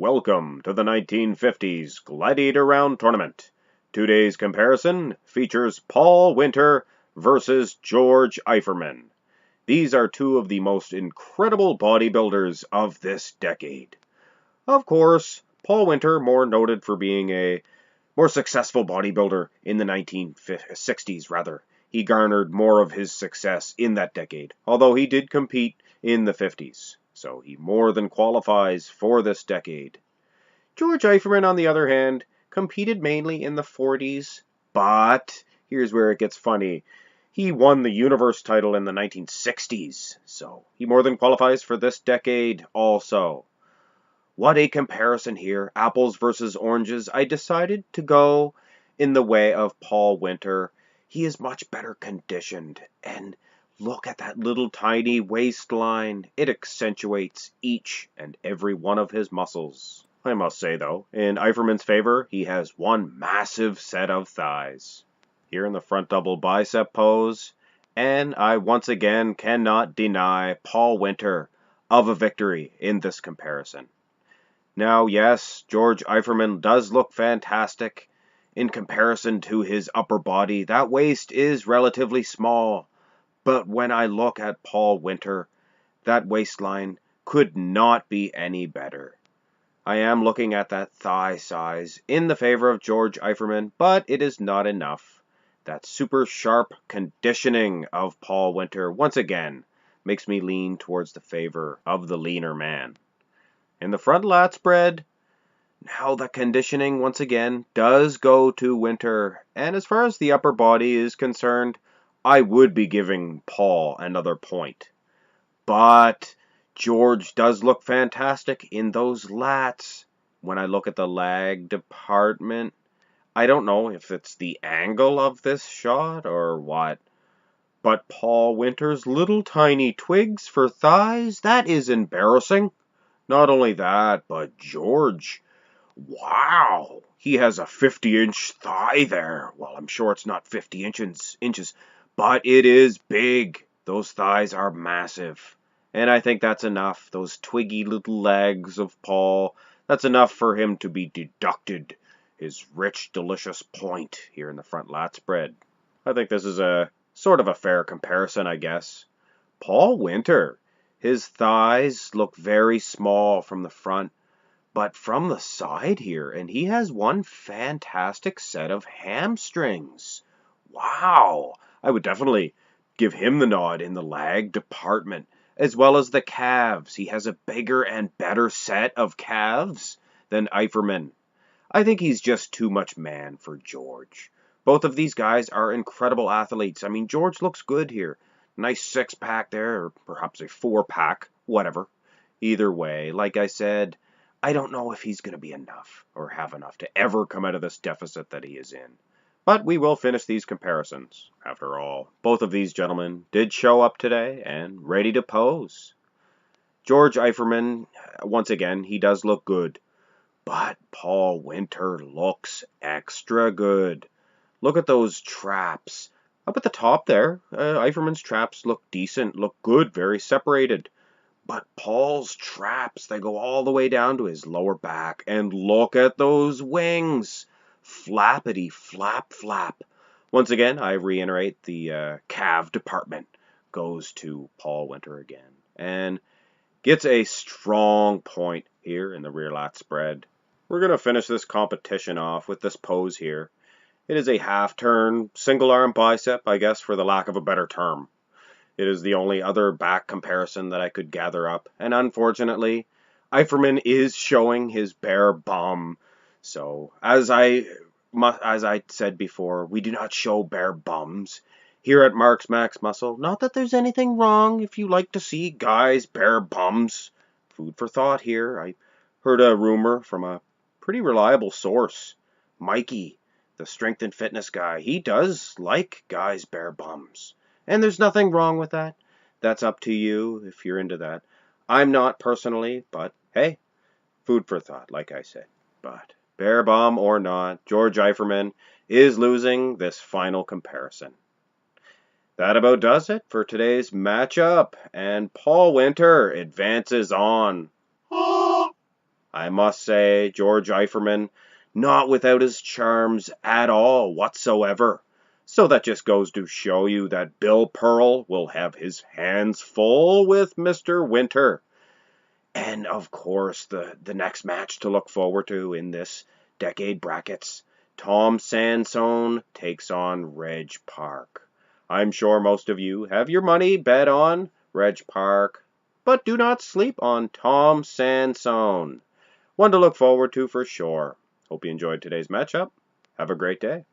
Welcome to the 1950s Gladiator Round Tournament. Today's comparison features Paul Wynter versus George Eiferman. These are two of the most incredible bodybuilders of this decade. Of course, Paul Wynter more noted for being a more successful bodybuilder in the 1960s rather. He garnered more of his success in that decade, although he did compete in the 50s. So he more than qualifies for this decade. George Eiferman, on the other hand, competed mainly in the 40s, but here's where it gets funny. He won the Universe title in the 1960s, so he more than qualifies for this decade also. What a comparison here, apples versus oranges. I decided to go in the way of Paul Wynter. He is much better conditioned, and look at that little tiny waistline. It accentuates each and every one of his muscles. I must say, though, in Eiferman's favor, he has one massive set of thighs. Here in the front double bicep pose, and I once again cannot deny Paul Wynter of a victory in this comparison. Now, yes, George Eiferman does look fantastic. In comparison to his upper body, that waist is relatively small. But when I look at Paul Wynter, that waistline could not be any better. I am looking at that thigh size in the favor of George Eiferman, but it is not enough. That super sharp conditioning of Paul Wynter, once again, makes me lean towards the favor of the leaner man. In the front lat spread, now the conditioning, once again, does go to Wynter. And as far as the upper body is concerned, I would be giving Paul another point. But George does look fantastic in those lats. When I look at the lag department, I don't know if it's the angle of this shot or what. But Paul Wynter's little tiny twigs for thighs, that is embarrassing. Not only that, but George, wow, he has a 50-inch thigh there. Well, I'm sure it's not 50 inches, but it is big. Those thighs are massive. And I think that's enough. Those twiggy little legs of Paul, that's enough for him to be deducted his rich, delicious point here in the front lat spread. I think this is a sort of a fair comparison, I guess. Paul Wynter, his thighs look very small from the front, but from the side here, and he has one fantastic set of hamstrings. Wow! I would definitely give him the nod in the lag department, as well as the calves. He has a bigger and better set of calves than Eiferman. I think he's just too much man for George. Both of these guys are incredible athletes. I mean, George looks good here. Nice six-pack there, or perhaps a four-pack, whatever. Either way, like I said, I don't know if he's going to be enough or have enough to ever come out of this deficit that he is in. But we will finish these comparisons. After all, both of these gentlemen did show up today and ready to pose. George Eiferman, once again, he does look good. But Paul Wynter looks extra good. Look at those traps. Up at the top there, Eiferman's traps look decent, look good, very separated. But Paul's traps, they go all the way down to his lower back. And look at those wings. Flappity flap flap. Once again, I reiterate, the calf department goes to Paul Wynter again. And gets a strong point here in the rear lat spread. We're going to finish this competition off with this pose here. It is a half-turn, single-arm bicep, I guess, for the lack of a better term. It is the only other back comparison that I could gather up. And unfortunately, Eiferman is showing his bare bum. So, as I said before, we do not show bare bums here at Mark's Max Muscle. Not that there's anything wrong if you like to see guys' bare bums. Food for thought here. I heard a rumor from a pretty reliable source. Mikey, the strength and fitness guy, he does like guys' bare bums. And there's nothing wrong with that. That's up to you if you're into that. I'm not personally, but hey, food for thought, like I said. But bare bum or not, George Eiferman is losing this final comparison. That about does it for today's matchup, and Paul Wynter advances on. I must say, George Eiferman, not without his charms at all whatsoever. So that just goes to show you that Bill Pearl will have his hands full with Mr. Wynter. And of course, the next match to look forward to in this decade brackets, Tom Sansone takes on Reg Park. I'm sure most of you have your money bet on Reg Park, but do not sleep on Tom Sansone. One to look forward to for sure. Hope you enjoyed today's matchup. Have a great day.